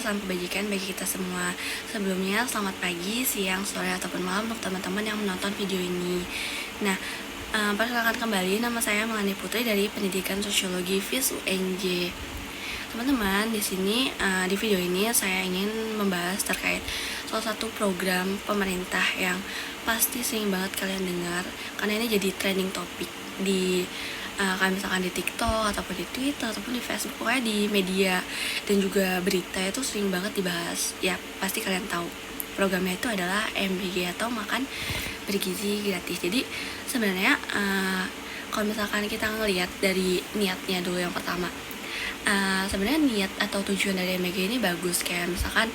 salam kebajikan bagi kita semua. Sebelumnya, selamat pagi, siang, sore, ataupun malam untuk teman-teman yang menonton video ini. Nah, perkenalkan kembali, nama saya Melani Putri dari Pendidikan Sosiologi FIS UNJ. Teman-teman, di video ini saya ingin membahas terkait salah satu program pemerintah yang pasti sering banget kalian dengar, karena ini jadi trending topik di kayak misalkan di TikTok ataupun di Twitter ataupun di Facebook, pokoknya di media dan juga berita itu sering banget dibahas. Ya, pasti kalian tahu programnya itu adalah MBG atau makan bergizi gratis. Jadi sebenarnya kalau misalkan kita ngelihat dari niatnya dulu, yang pertama, sebenarnya niat atau tujuan dari MBG ini bagus. Kayak misalkan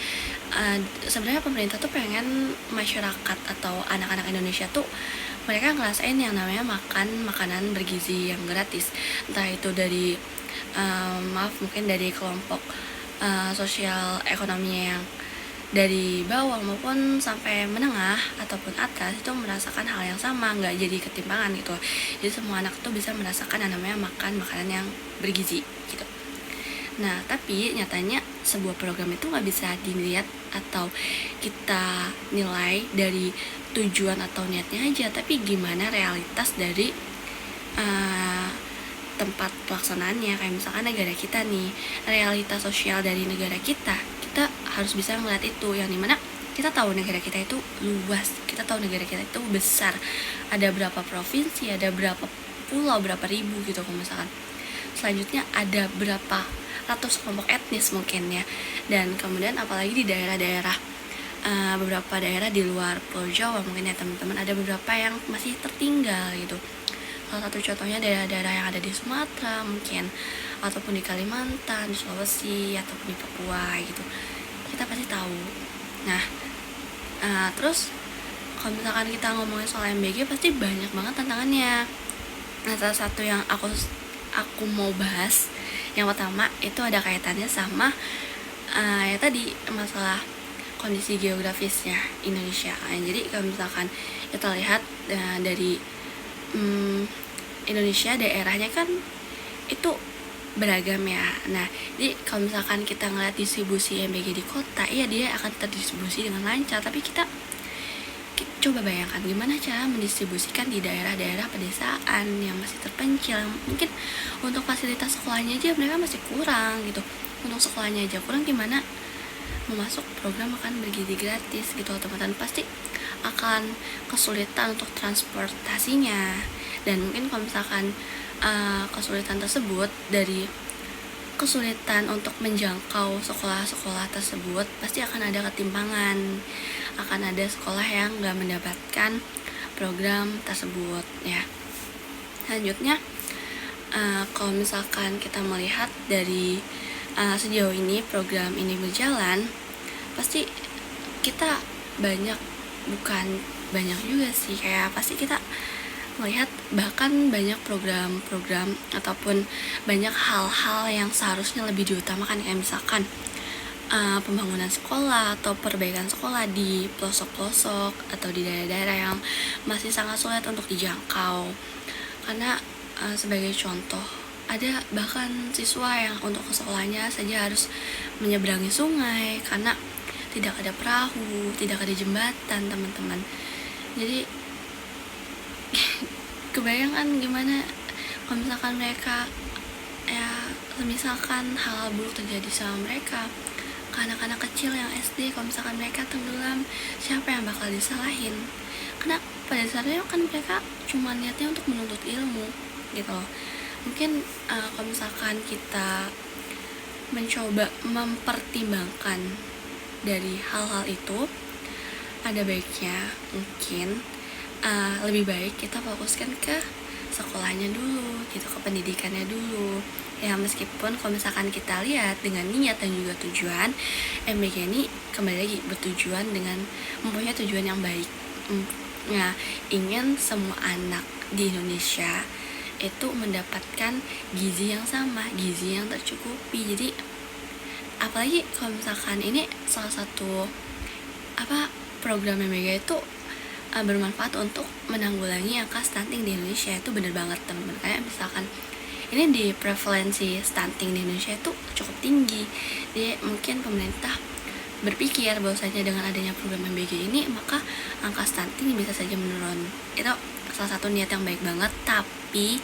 sebenarnya pemerintah tuh pengen masyarakat atau anak-anak Indonesia tuh mereka ngerasain yang namanya makan makanan bergizi yang gratis, entah itu dari mungkin dari kelompok sosial ekonominya yang dari bawah maupun sampai menengah ataupun atas, itu merasakan hal yang sama, nggak jadi ketimpangan gitu. Jadi semua anak tuh bisa merasakan yang namanya makan makanan yang bergizi gitu. Nah, tapi nyatanya sebuah program itu nggak bisa dilihat atau kita nilai dari tujuan atau niatnya aja, tapi gimana realitas dari tempat pelaksanaannya. Kayak misalkan negara kita nih, realitas sosial dari negara kita harus bisa melihat itu, yang dimana kita tahu negara kita itu luas, kita tahu negara kita itu besar, ada berapa provinsi, ada berapa pulau, berapa ribu gitu. Kalau misalkan selanjutnya ada berapa ratus kelompok etnis mungkin ya, dan kemudian apalagi di daerah-daerah beberapa daerah di luar Pulau Jawa mungkin ya teman-teman, ada beberapa yang masih tertinggal gitu. Salah satu contohnya daerah-daerah yang ada di Sumatera mungkin, ataupun di Kalimantan, di Sulawesi, ataupun di Papua gitu, kita pasti tahu. Nah, terus kalau misalkan kita ngomongin soal MBG pasti banyak banget tantangannya. Nah, salah satu yang aku mau bahas, yang pertama itu ada kaitannya sama ya tadi, masalah kondisi geografisnya Indonesia. Jadi kalau misalkan kita lihat dari Indonesia, daerahnya kan itu beragam ya. Nah, jadi kalau misalkan kita ngeliat distribusi MBG di kota, iya dia akan terdistribusi dengan lancar, tapi kita coba bayangkan gimana cara mendistribusikan di daerah-daerah pedesaan yang masih terpencil, mungkin untuk fasilitas sekolahnya aja mereka masih kurang gitu. Untuk sekolahnya aja kurang, gimana memasuk program makan bergizi gratis gitu. Teman-teman pasti akan kesulitan untuk transportasinya, dan mungkin kalau misalkan kesulitan tersebut dari kesulitan untuk menjangkau sekolah-sekolah tersebut, pasti akan ada ketimpangan, akan ada sekolah yang gak mendapatkan program tersebut ya. Selanjutnya, kalau misalkan kita melihat dari sejauh ini program ini berjalan, pasti kita bukan banyak juga sih, kayak pasti kita melihat bahkan banyak program-program ataupun banyak hal-hal yang seharusnya lebih diutamakan, kayak misalkan pembangunan sekolah atau perbaikan sekolah di pelosok-pelosok atau di daerah-daerah yang masih sangat sulit untuk dijangkau. Karena sebagai contoh, ada bahkan siswa yang untuk ke sekolahnya saja harus menyeberangi sungai karena tidak ada perahu, tidak ada jembatan, teman-teman. Jadi kebayangkan gimana kalau misalkan mereka misalkan hal buruk terjadi sama mereka, ke anak-anak kecil yang SD, kalau misalkan mereka tenggelam, siapa yang bakal disalahin? Karena pada dasarnya kan mereka cuma niatnya untuk menuntut ilmu gitu loh. Mungkin kalau misalkan kita mencoba mempertimbangkan dari hal-hal itu, ada baiknya mungkin lebih baik kita fokuskan ke sekolahnya dulu gitu, ke pendidikannya dulu ya. Meskipun kalau misalkan kita lihat dengan niat dan juga tujuan, MBG ini kembali lagi bertujuan dengan mempunyai tujuan yang baik. Ingin semua anak di Indonesia itu mendapatkan gizi yang sama, gizi yang tercukupi. Jadi apalagi kalau misalkan ini salah satu program MBG itu bermanfaat untuk menanggulangi angka stunting di Indonesia. Itu bener banget teman-teman. Kayak misalkan ini di prevalensi stunting di Indonesia itu cukup tinggi. Jadi mungkin pemerintah berpikir bahwasanya dengan adanya program MBG ini maka angka stunting bisa saja menurun. Itu salah satu niat yang baik banget, tapi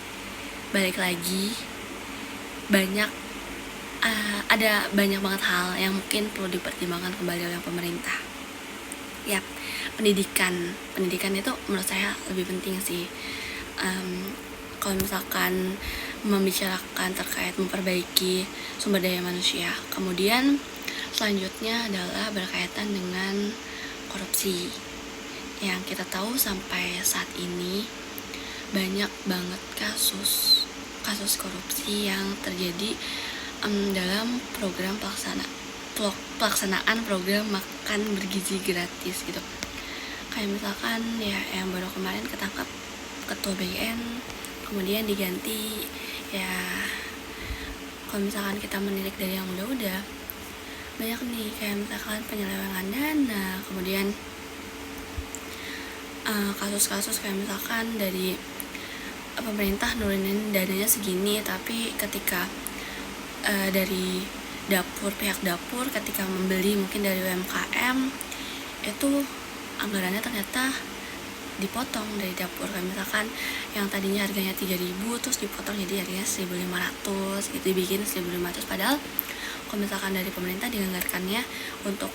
balik lagi banyak ada banyak banget hal yang mungkin perlu dipertimbangkan kembali oleh pemerintah. Yap, pendidikan itu menurut saya lebih penting sih. Kalau misalkan membicarakan terkait memperbaiki sumber daya manusia, kemudian selanjutnya adalah berkaitan dengan korupsi. Yang kita tahu sampai saat ini banyak banget kasus korupsi yang terjadi dalam program pelaksanaan program makan bergizi gratis gitu. Kayak misalkan ya yang baru kemarin ketangkap ketua BN, kemudian diganti. Ya kalau misalkan kita menilik dari yang udah banyak nih, kayak misalkan penyelewengan dana, kemudian kasus-kasus kayak misalkan dari pemerintah nurunin dananya segini, tapi ketika dari pihak dapur ketika membeli mungkin dari UMKM itu anggarannya ternyata dipotong dari dapur. Kayak misalkan yang tadinya harganya 3.000 terus dipotong jadi harganya 1.500 gitu, dibikin 1.500, padahal kalau misalkan dari pemerintah dianggarkannya untuk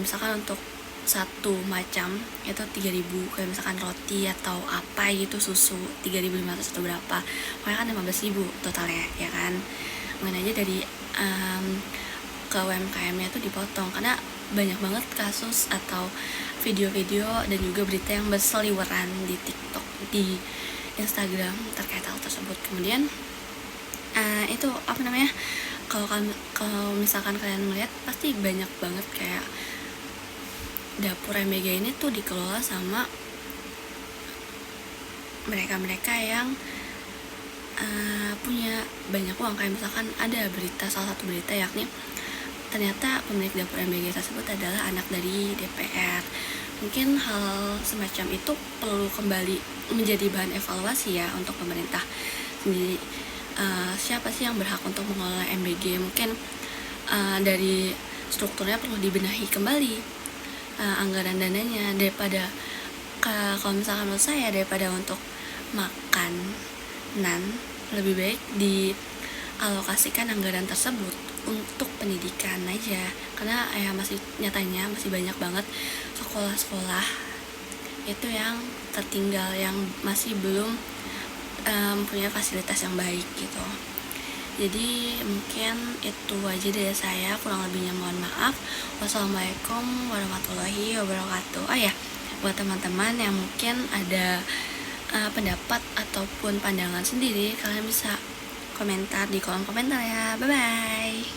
misalkan untuk satu macam itu 3.000, kayak misalkan roti atau apa gitu, susu 3.500 atau berapa, makanya kan 15.000 totalnya ya kan. Mungkin aja dari ke UMKM-nya itu dipotong, karena banyak banget kasus atau video-video dan juga berita yang berseliweran di TikTok, di Instagram terkait hal tersebut. Kemudian itu apa namanya, kalau misalkan kalian melihat pasti banyak banget kayak dapur MBG ini tuh dikelola sama mereka-mereka yang punya banyak uang. Kayak misalkan ada salah satu berita yakni ternyata pemilik dapur MBG tersebut adalah anak dari DPR. Mungkin hal semacam itu perlu kembali menjadi bahan evaluasi ya untuk pemerintah sendiri. Siapa sih yang berhak untuk mengelola MBG? Mungkin dari strukturnya perlu dibenahi kembali, anggaran dananya, daripada kalau misalkan menurut saya, daripada untuk makanan lebih baik dialokasikan anggaran tersebut untuk pendidikan aja, karena masih nyatanya masih banyak banget sekolah-sekolah itu yang tertinggal, yang masih belum punya fasilitas yang baik gitu. Jadi mungkin itu aja dari saya, kurang lebihnya mohon maaf. Wassalamualaikum warahmatullahi wabarakatuh. Ya, buat teman-teman yang mungkin ada pendapat ataupun pandangan sendiri, kalian bisa komentar di kolom komentar ya. Bye bye.